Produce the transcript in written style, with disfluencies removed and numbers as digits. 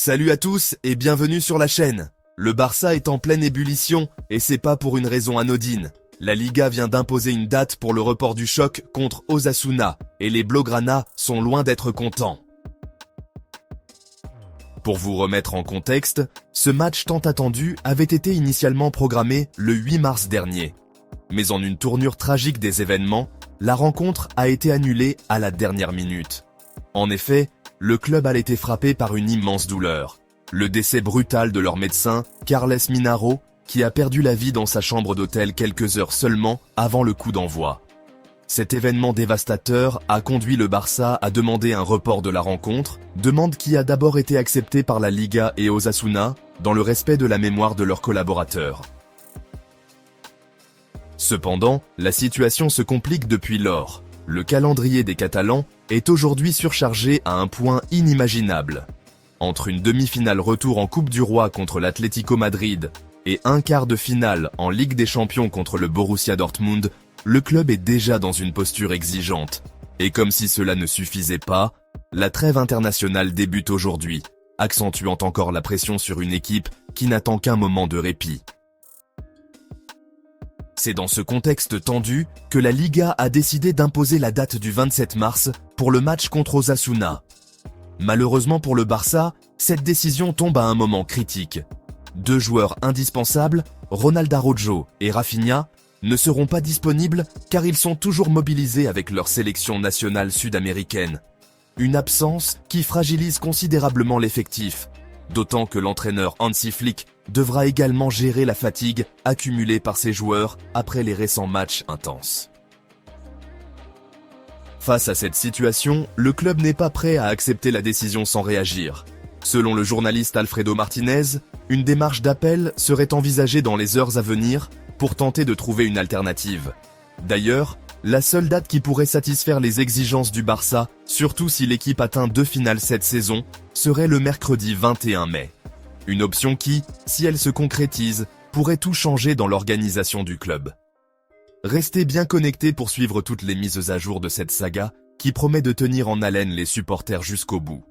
Salut à tous et bienvenue sur la chaîne. Le Barça est en pleine ébullition et c'est pas pour une raison anodine. La Liga vient d'imposer une date pour le report du choc contre Osasuna et les Blaugrana sont loin d'être contents. Pour vous remettre en contexte, ce match tant attendu avait été initialement programmé le 8 mars dernier. Mais en une tournure tragique des événements, la rencontre a été annulée à la dernière minute. En effet, le club a été frappé par une immense douleur. Le décès brutal de leur médecin, Carles Minaro, qui a perdu la vie dans sa chambre d'hôtel quelques heures seulement avant le coup d'envoi. Cet événement dévastateur a conduit le Barça à demander un report de la rencontre, demande qui a d'abord été acceptée par la Liga et Osasuna, dans le respect de la mémoire de leurs collaborateurs. Cependant, la situation se complique depuis lors. Le calendrier des Catalans est aujourd'hui surchargé à un point inimaginable. Entre une demi-finale retour en Coupe du Roi contre l'Atlético Madrid et un quart de finale en Ligue des Champions contre le Borussia Dortmund, le club est déjà dans une posture exigeante. Et comme si cela ne suffisait pas, la trêve internationale débute aujourd'hui, accentuant encore la pression sur une équipe qui n'attend qu'un moment de répit. C'est dans ce contexte tendu que la Liga a décidé d'imposer la date du 27 mars pour le match contre Osasuna. Malheureusement pour le Barça, cette décision tombe à un moment critique. Deux joueurs indispensables, Ronald Araujo et Rafinha, ne seront pas disponibles car ils sont toujours mobilisés avec leur sélection nationale sud-américaine. Une absence qui fragilise considérablement l'effectif, d'autant que l'entraîneur Hansi Flick devra également gérer la fatigue accumulée par ses joueurs après les récents matchs intenses. Face à cette situation, le club n'est pas prêt à accepter la décision sans réagir. Selon le journaliste Alfredo Martinez, une démarche d'appel serait envisagée dans les heures à venir pour tenter de trouver une alternative. D'ailleurs, la seule date qui pourrait satisfaire les exigences du Barça, surtout si l'équipe atteint 2 finales cette saison, serait le mercredi 21 mai. Une option qui, si elle se concrétise, pourrait tout changer dans l'organisation du club. Restez bien connectés pour suivre toutes les mises à jour de cette saga qui promet de tenir en haleine les supporters jusqu'au bout.